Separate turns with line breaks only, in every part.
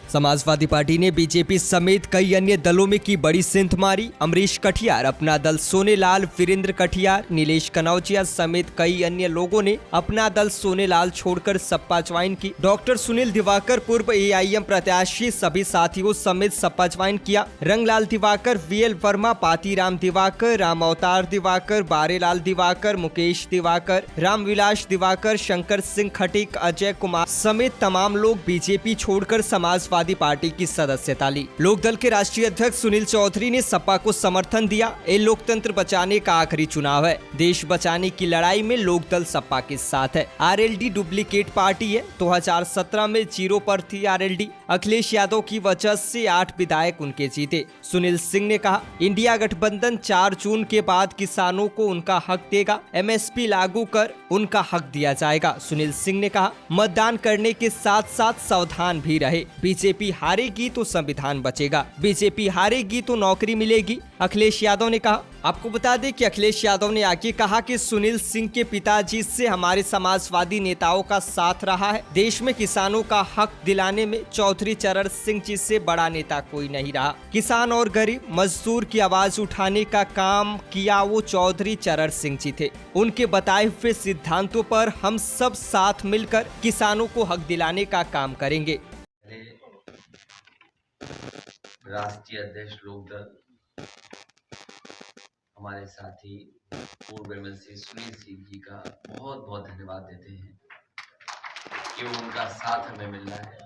Samajwadi party ने BJP समेत कई अन्य दलों में की बड़ी सिंधमारी। अमरीश कठियार, अपना दल सोनेलाल, वीरेंद्र कठियार, नीलेश कनौजिया समेत कई अन्य लोगों ने अपना दल सोनेलाल छोड़कर सपा ज्वाइन की। डॉक्टर सुनील दिवाकर, पूर्व एआईएम प्रत्याशी, सभी साथियों समेत सपा ज्वाइन किया। रंगलाल दिवाकर, वीएल वर्मा, पातीराम दिवाकर, राम अवतार दिवाकर, बारेलाल दिवाकर, मुकेश दिवाकर, रामविलास दिवाकर, शंकर सिंह खटीक, अजय कुमार समेत तमाम लोग बीजेपी छोड़कर समाजवादी पार्टी की सदस्यता ली। लोकदल के राष्ट्रीय अध्यक्ष सुनील चौधरी ने सपा को समर्थन दिया। ये लोकतंत्र बचाने का आखिरी चुनाव है। देश बचाने की लड़ाई में लोकदल सपा के साथ है। आरएलडी डुप्लीकेट पार्टी है। 2017 में 0 पर थी आरएलडी। अखिलेश यादव की वजह से 8 विधायक उनके जीते। सुनील सिंह ने कहा, इंडिया गठबंधन 4 जून के बाद किसानों को उनका हक देगा। एमएसपी लागू कर उनका हक दिया जाएगा। सुनील सिंह ने कहा, मतदान करने के साथ साथ सावधान भी रहे। बीजेपी हारेगी तो संविधान बचेगा। बीजेपी हारेगी तो नौकरी मिलेगी। अखिलेश यादव ने कहा। आपको बता दें कि अखिलेश यादव ने आगे कहा कि सुनील सिंह के पिताजी से हमारे समाजवादी नेताओं का साथ रहा है। देश में किसानों का हक दिलाने में चौधरी चरण सिंह जी से बड़ा नेता कोई नहीं रहा। किसान और गरीब मजदूर की आवाज उठाने का काम किया वो चौधरी चरण सिंह जी थे। उनके बताए हुए सिद्धांतों पर हम सब साथ मिलकर किसानों को हक दिलाने का काम करेंगे।
राष्ट्रीय अध्यक्ष लोकदल हमारे साथी पूर्व एमएलसी सुनील सिंह जी का बहुत बहुत धन्यवाद देते हैं कि उनका साथ हमें मिल रहा है।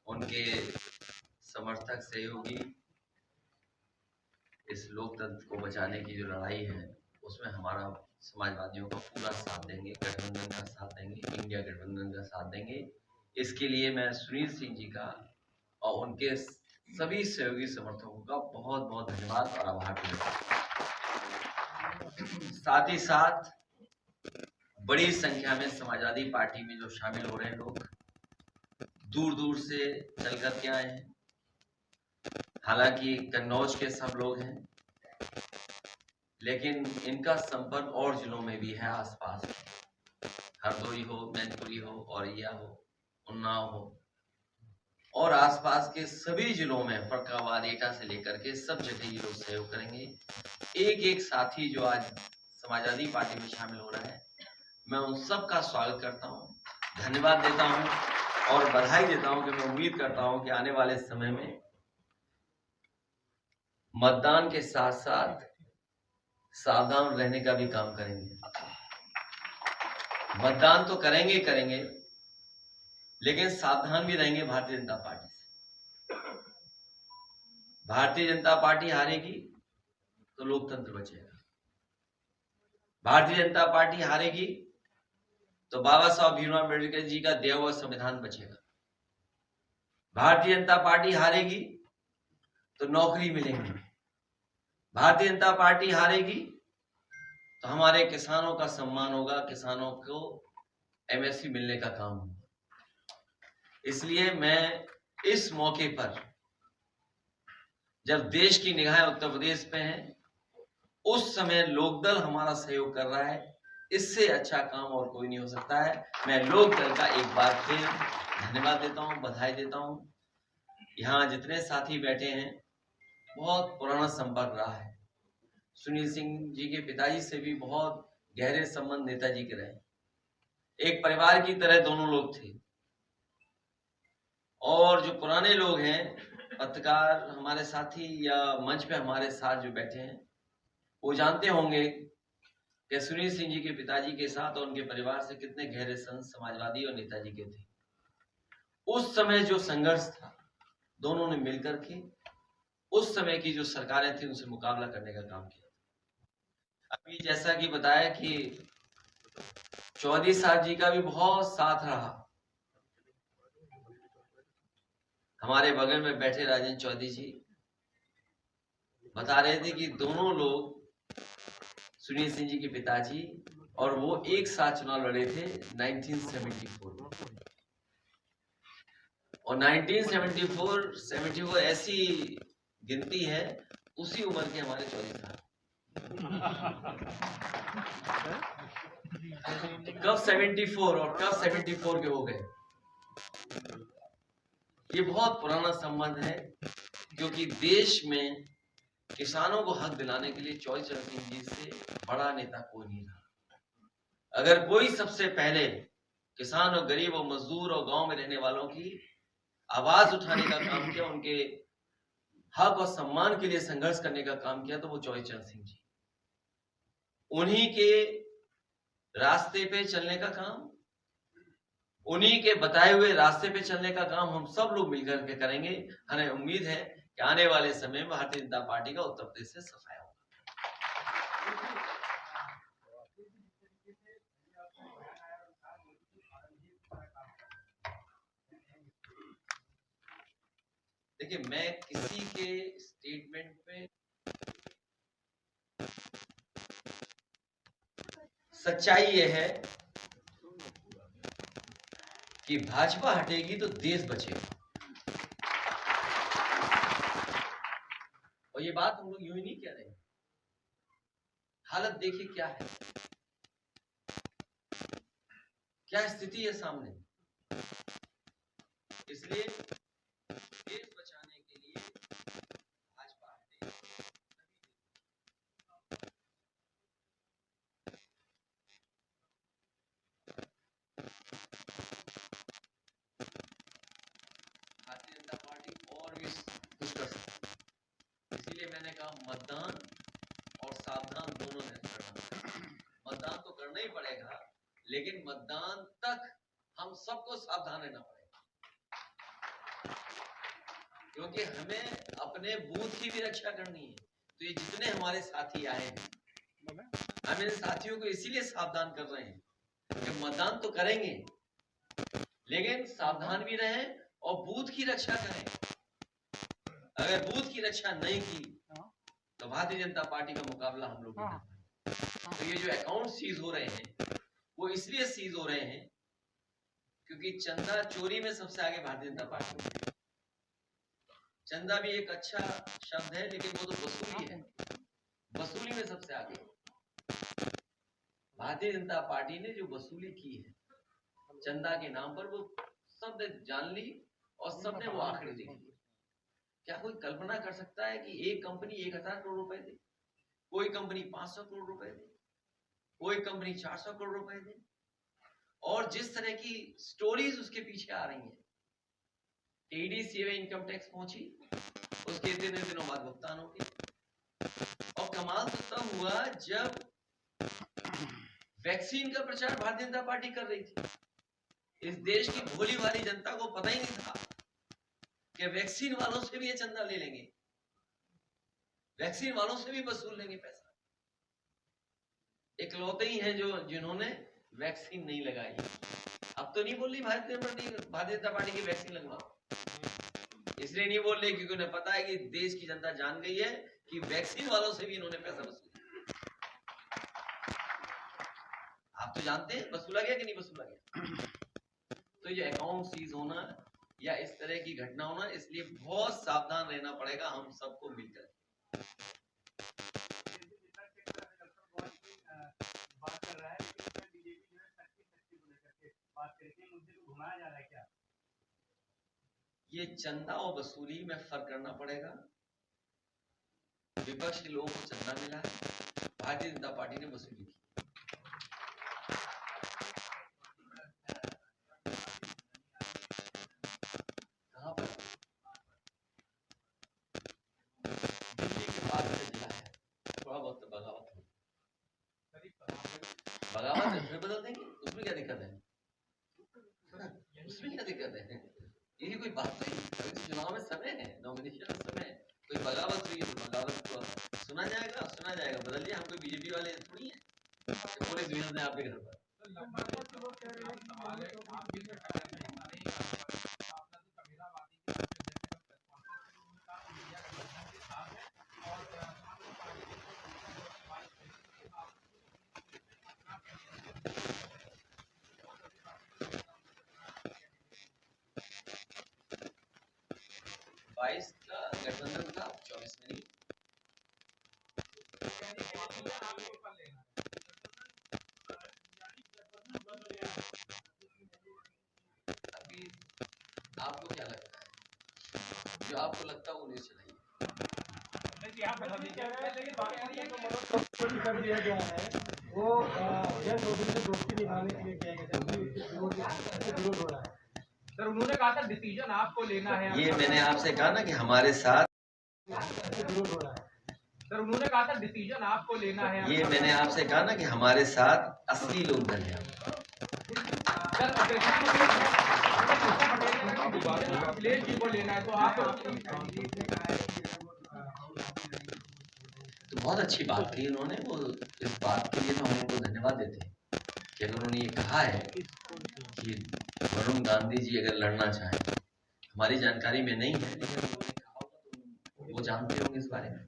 उनके समर्थक सहयोगी इस लोकतंत्र को बचाने की जो लड़ाई है उसमें हमारा समाजवादियों का पूरा साथ देंगे, गठबंधन का साथ देंगे, इंडिया गठबंधन का साथ देंगे। इसके लिए मैं सुनील सिंह जी का और उनके सभी सहयोगी समर्थकों का बहुत बहुत धन्यवाद और आभार करता हूं। साथ ही साथ बड़ी संख्या में समाजवादी पार्टी में जो शामिल हो रहे हैं लोग दूर दूर से चल कर के आए हैं। हालांकि कन्नौज के सब लोग हैं, लेकिन इनका संपर्क और जिलों में भी है। आसपास हरदोई हो, मैनपुरी हो, औरैया हो, उन्नाव हो और आसपास के सभी जिलों में फरक्काबाद, एटा से लेकर के सब जगह ये लोग सहयोग करेंगे। एक एक साथी जो आज समाजवादी पार्टी में शामिल हो रहा है, मैं उन सब का स्वागत करता हूं, धन्यवाद देता हूं और बधाई देता हूं कि मैं उम्मीद करता हूं कि आने वाले समय में मतदान के साथ साथ सावधान रहने का भी काम करेंगे। मतदान तो करेंगे, लेकिन सावधान भी रहेंगे भारतीय जनता पार्टी से। भारतीय जनता पार्टी हारेगी तो लोकतंत्र बचेगा। भारतीय जनता पार्टी हारेगी तो बाबा साहब भीमराव अम्बेडकर जी का दिया हुआ संविधान बचेगा। भारतीय जनता पार्टी हारेगी तो नौकरी मिलेंगी। भारतीय जनता पार्टी हारेगी तो हमारे किसानों का सम्मान होगा, किसानों को एमएसपी मिलने का काम होगा। इसलिए मैं इस मौके पर, जब देश की निगाहें उत्तर प्रदेश पे हैं, उस समय लोकदल हमारा सहयोग कर रहा है, इससे अच्छा काम और कोई नहीं हो सकता है। मैं लोकदल का एक बार फिर धन्यवाद देता हूं, बधाई देता हूं। यहाँ जितने साथी बैठे हैं, बहुत पुराना संपर्क रहा है। सुनील सिंह जी के पिताजी से भी बहुत गहरे संबंध नेताजी के रहे। एक परिवार की तरह दोनों लोग थे। और जो पुराने लोग हैं, पत्रकार हमारे साथी या मंच पे हमारे साथ जो बैठे हैं, वो जानते होंगे कि सुनील सिंह जी के पिताजी के साथ और उनके परिवार से कितने गहरे संबंध समाजवादी और नेताजी के थे। उस समय जो संघर्ष था, दोनों ने मिलकर के उस समय की जो सरकारें थी उनसे मुकाबला करने का काम किया। अभी जैसा कि बताया कि चौधरी साहब जी का भी बहुत साथ रहा। हमारे बगल में बैठे राजेंद्र चौधरी जी बता रहे थे कि दोनों लोग सुनील सिंह जी के पिताजी और वो एक साथ चुनाव लड़े थे 1974 में। और 1974 ऐसी गिनती है, उसी उम्र के हमारे चौधरी साहब। कब 74 और कब 74 के हो गए। ये बहुत पुराना संबंध है, क्योंकि देश में किसानों को हक दिलाने के लिए चौधरी चरण सिंह जी से बड़ा नेता कोई नहीं रहा। अगर कोई सबसे पहले किसान और गरीब और मजदूर और गांव में रहने वालों की आवाज उठाने का काम किया, उनके हक और सम्मान के लिए संघर्ष करने का काम किया, तो वो चौधरी चरण सिंह जी। उन्हीं के रास्ते पे चलने का काम, उन्हीं के बताए हुए रास्ते पे चलने का काम हम सब लोग मिलकर के करेंगे। हमें उम्मीद है कि आने वाले समय में भारतीय जनता पार्टी का उत्तर प्रदेश से सफाया होगा। देखिए, मैं किसी के स्टेटमेंट पे सच्चाई ये है कि भाजपा हटेगी तो देश बचेगा, और ये बात हम लोग यूं ही नहीं कह रहे। हालत देखिए क्या है, क्या स्थिति है सामने। इसलिए देश बचाने के लिए भाजपा हटेगी। भारतीय जनता पार्टी और भी कुछ कर सकती है। इसीलिए मैंने कहा मतदान और सावधान दोनों ने करना। मतदान तो करना ही पड़ेगा, लेकिन मतदान तक हम सबको सावधान रहना पड़ेगा, क्योंकि हमें अपने बूथ की भी रक्षा करनी है। तो ये जितने हमारे साथी आए हैं, हम इन साथियों को इसीलिए सावधान कर रहे हैं कि मतदान तो करेंगे, लेकिन सावधान भी रहें और बूथ की रक्षा करें। अगर बूथ की रक्षा नहीं की तो भारतीय जनता पार्टी का मुकाबला हम लोग नहीं कर पाएंगे। तो ये जो अकाउंट सीज हो रहे हैं, वो इसलिए सीज हो रहे हैं क्योंकि चंदा चोरी में सबसे आगे भारतीय जनता पार्टी है। चंदा भी एक अच्छा शब्द है, लेकिन वो तो वसूली है, वसूली में सबसे आगे भारतीय जनता पार्टी ने जो वसूली की है चंदा के नाम पर, वो सबने जान ली और सबने वो आंकड़े देख लिए। क्या कोई कल्पना कर सकता है कि एक कंपनी 1000 करोड़ रुपए दे, कोई कंपनी 500 करोड़ रुपए दे, कोई कंपनी 400 करोड़ रुपए दे, और जिस तरह की स्टोरीज उसके पीछे आ रही हैं। एडीसी में इनकम टैक्स पहुंची, उसके इतने दिनों बाद भुगतान हो गया। और कमाल तो तब हुआ जब वैक्सीन का प्रचार भारतीय जनता पार्टी कर रही थी। इस देश की भोली भाली जनता को पता ही नहीं था कि वैक्सीन वालों से भी ये चंदा ले लेंगे, वैक्सीन वालों से भी वसूल लेंगे पैसा। इकलौते ही हैं जो जिन्होंने वैक्सीन नहीं लगाई। अब तो नहीं बोल रही भारतीय जनता पार्टी की वैक्सीन लगवाओ, इसलिए नहीं बोल रही क्योंकि उन्हें पता है कि देश की जनता जान गई है कि वैक्सीन वालों से भी इन्होंने पैसा वसूला। आप तो जानते हैं वसूला गया कि नहीं वसूला गया। तो ये अकाउंट सीज होना या इस तरह की घटना होना, इसलिए बहुत सावधान रहना पड़ेगा हम सबको मिलकर। ये चंदा और वसूली में फर्क करना पड़ेगा। विपक्ष के लोगों को चंदा मिला है, भारतीय जनता पार्टी ने वसूली की। कहां पर? दिल्ली के पास में जिला है, थोड़ा बहुत तो बगावत हो, बगावत फिर बदल देंगे, उसमें क्या दिक्कत है? उसमें क्या दिक्कत है? ये कोई बात नहीं। अभी तो चुनाव में समय है, नॉमिनेशन में समय है। कोई बगावत हुई है तो बगावत को सुना जाएगा, सुना जाएगा। बदलिए, हम कोई बीजेपी वाले थोड़ी है पुलिस भेज दें आपके घर पर। बाईस का गठबंधन था, 24 में नहीं। अभी आपको क्या लगता है जो आपको लगता है वो न्यूज चलाइए।
कर दिया गया है वो जय चौधरी से दोस्ती निभाने के लिए किया गया विरोध हो रहा है।
सर उन्होंने कहा था डिसीजन आपको लेना है।
ये मैंने आपसे कहा ना कि हमारे साथ
विरोध हो रहा है।
सर उन्होंने कहा था डिसीजन आपको लेना है।
ये मैंने आपसे कहा ना कि हमारे साथ असली लोग धन हैं।
सर अखिलेश जी को लेना है तो आप
तो बहुत अच्छी बात की उन्होंने, वो इस बात के लिए तो हम उनको धन्यवाद देते हैं कि अगर उन्होंने ये कहा है कि वरुण गांधी जी अगर लड़ना चाहें, हमारी जानकारी में नहीं है लेकिन उन्होंने कहा होगा तो वो जानते होंगे इस बारे में।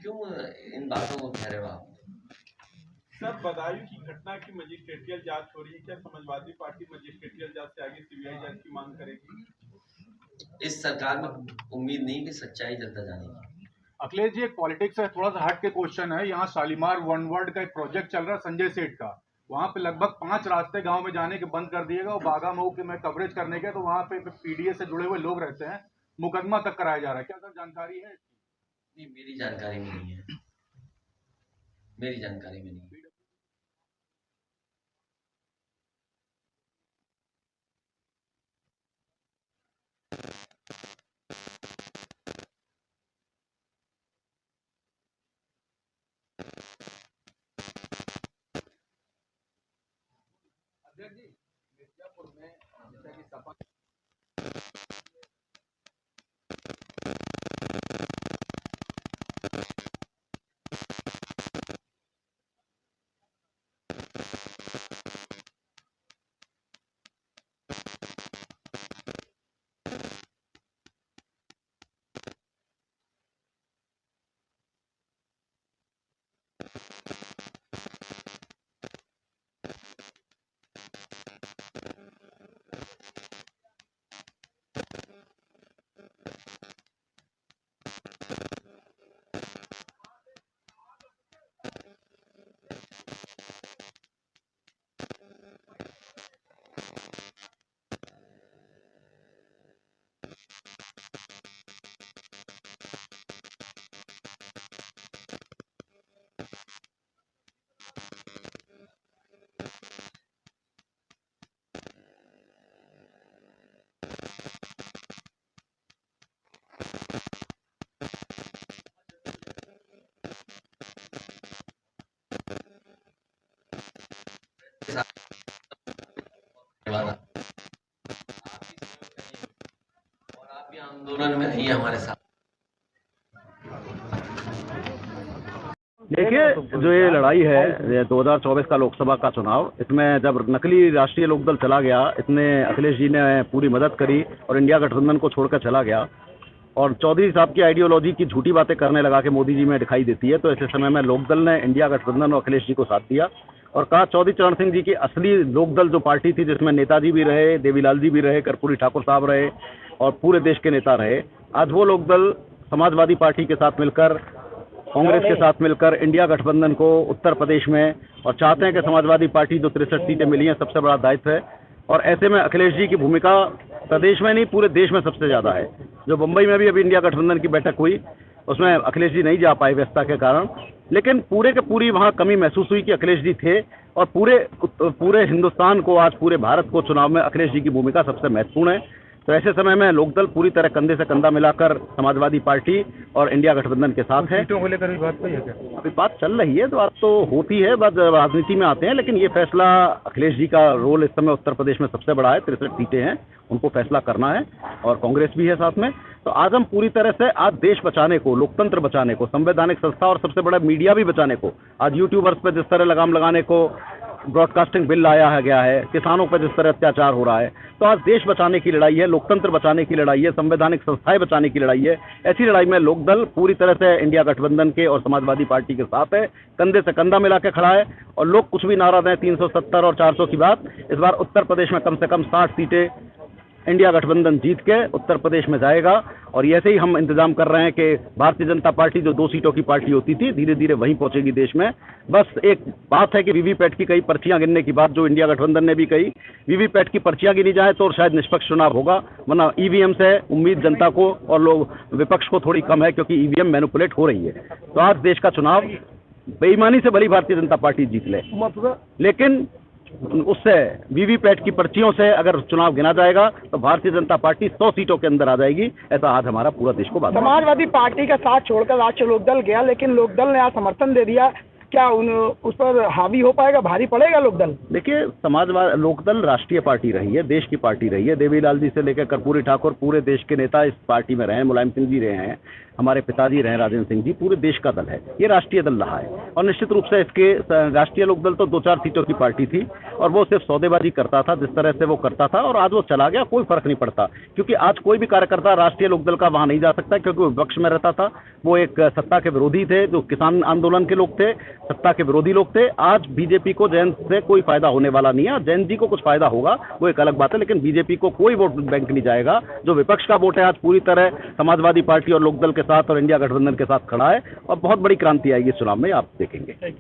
क्यों इन बातों को कह रहे हो आप?
सर बदायूं की घटना की मजिस्ट्रेटियल जांच हो रही है, क्या समाजवादी पार्टी मजिस्ट्रेटियल जांच से आगे सीबीआई जांच की मांग करेगी?
इस सरकार में उम्मीद नहीं कि सच्चाई जलता जानेगी।
अखिलेश जी, एक पॉलिटिक्स से थोड़ा सा हट के क्वेश्चन है। यहाँ शालीमार वन वर्ल्ड का एक प्रोजेक्ट चल रहा है संजय सेठ का, वहाँ पे लगभग 5 रास्ते गांव में जाने के बंद कर दिएगा और बागा मऊ के में कवरेज करने के, तो वहाँ पे पीडीए से जुड़े हुए लोग रहते हैं, मुकदमा तक कराया जा रहा है। क्या सर जानकारी है?
नहीं, मेरी जानकारी में नहीं है, मेरी जानकारी में नहीं है।
अध्यक्ष जी मिर्जापुर में जैसा कि सपा
और आप भी आंदोलन में रहिए हमारे साथ।
देखिए, जो ये लड़ाई है, ये 2024 का लोकसभा का चुनाव, इसमें जब नकली राष्ट्रीय लोकदल चला गया, इसने अखिलेश जी ने पूरी मदद करी और इंडिया गठबंधन को छोड़कर चला गया और चौधरी साहब की आइडियोलॉजी की झूठी बातें करने लगा कि मोदी जी में दिखाई देती है। तो ऐसे समय में लोकदल ने इंडिया गठबंधन और अखिलेश जी को साथ दिया और कहा चौधरी चरण सिंह जी की असली लोकदल जो पार्टी थी, जिसमें नेताजी भी रहे, देवीलाल जी भी रहे, कर्पूरी ठाकुर साहब रहे और पूरे देश के नेता रहे, आज वो लोकदल समाजवादी पार्टी के साथ मिलकर, कांग्रेस के साथ मिलकर इंडिया गठबंधन को उत्तर प्रदेश में, और चाहते हैं कि समाजवादी पार्टी जो 63 सीटें मिली हैं, सबसे बड़ा दायित्व है। और ऐसे में अखिलेश जी की भूमिका प्रदेश में नहीं पूरे देश में सबसे ज़्यादा है। जो मुंबई में भी अभी इंडिया गठबंधन की बैठक हुई, उसमें अखिलेश जी नहीं जा पाए व्यस्तता के कारण, लेकिन पूरे के पूरी वहाँ कमी महसूस हुई कि अखिलेश जी थे और पूरे हिंदुस्तान को, आज पूरे भारत को चुनाव में अखिलेश जी की भूमिका सबसे महत्वपूर्ण है। तो ऐसे समय में लोकदल पूरी तरह कंधे से कंधा मिलाकर समाजवादी पार्टी और इंडिया गठबंधन के साथ है।
सीटों को लेकर भी बात हुई है क्या?
अभी बात चल रही है, तो बात तो होती है, बात राजनीति में आते हैं, लेकिन ये फैसला अखिलेश जी का रोल इस समय उत्तर प्रदेश में सबसे बड़ा है। 63 सीटें हैं, उनको फैसला करना है और कांग्रेस भी है साथ में। तो आज हम पूरी तरह से आज देश बचाने को, लोकतंत्र बचाने को, संवैधानिक संस्था और सबसे बड़ा मीडिया भी बचाने को, आज यूट्यूबर्स पर जिस तरह लगाम लगाने को ब्रॉडकास्टिंग बिल लाया गया है, किसानों पर जिस तरह अत्याचार हो रहा है, तो आज देश बचाने की लड़ाई है, लोकतंत्र बचाने की लड़ाई है, संवैधानिक संस्थाएं बचाने की लड़ाई है। ऐसी लड़ाई में लोकदल पूरी तरह से इंडिया गठबंधन के और समाजवादी पार्टी के साथ है, कंधे से कंधा मिला के खड़ा है। और लोग कुछ भी नारा दें 370 और 400 की बात, इस बार उत्तर प्रदेश में कम से कम 60 सीटें इंडिया गठबंधन जीत के उत्तर प्रदेश में जाएगा। और ऐसे ही हम इंतजाम कर रहे हैं कि भारतीय जनता पार्टी जो 2 सीटों की पार्टी होती थी, धीरे धीरे वहीं पहुंचेगी देश में। बस एक बात है कि वीवीपैट की कई पर्चियां गिनने की बात जो इंडिया गठबंधन ने भी कही, वीवीपैट की पर्चियां गिनी जाए तो शायद निष्पक्ष चुनाव होगा, वरना ईवीएम से उम्मीद जनता को और लोग विपक्ष को थोड़ी कम है, क्योंकि ईवीएम मैनिपुलेट हो रही है। तो आज देश का चुनाव बेईमानी से भली भारतीय जनता पार्टी जीत ले, लेकिन उससे वीवीपैट की पर्चियों से अगर चुनाव गिना जाएगा तो भारतीय जनता पार्टी 100 सीटों के अंदर आ जाएगी। ऐसा आज हमारा पूरा देश को बात है।
समाजवादी पार्टी का साथ छोड़कर राष्ट्रीय लोकदल गया, लेकिन लोकदल ने आज समर्थन दे दिया। क्या उस पर हावी हो पाएगा, भारी पड़ेगा लोकदल?
देखिए, समाजवादी लोकदल राष्ट्रीय पार्टी रही है, देश की पार्टी रही है। देवीलाल जी से लेकर कर्पूरी ठाकुर पूरे देश के नेता इस पार्टी में रहे हैं, मुलायम सिंह जी रहे हैं, हमारे पिताजी रहे राजेंद्र सिंह जी, पूरे देश का दल है, ये राष्ट्रीय दल रहा है। और निश्चित रूप से इसके राष्ट्रीय लोकदल तो 2-4 सीटों की पार्टी थी और वो सिर्फ सौदेबाजी करता था, जिस तरह से वो करता था, और आज वो चला गया, कोई फर्क नहीं पड़ता। क्योंकि आज कोई भी कार्यकर्ता राष्ट्रीय लोकदल का वहां नहीं जा सकता, क्योंकि वो विपक्ष में रहता था। वो एक सत्ता के विरोधी थे, जो किसान आंदोलन के लोग थे, सत्ता के विरोधी लोग थे। आज बीजेपी को जैन से कोई फायदा होने वाला नहीं है। जैन जी को कुछ फायदा होगा वो एक अलग बात है, लेकिन बीजेपी को कोई वोट बैंक नहीं जाएगा। जो विपक्ष का वोट है आज पूरी तरह समाजवादी पार्टी और लोकदल के साथ और इंडिया गठबंधन के साथ खड़ा है, और बहुत बड़ी क्रांति आएगी इस चुनाव में, आप देखेंगे।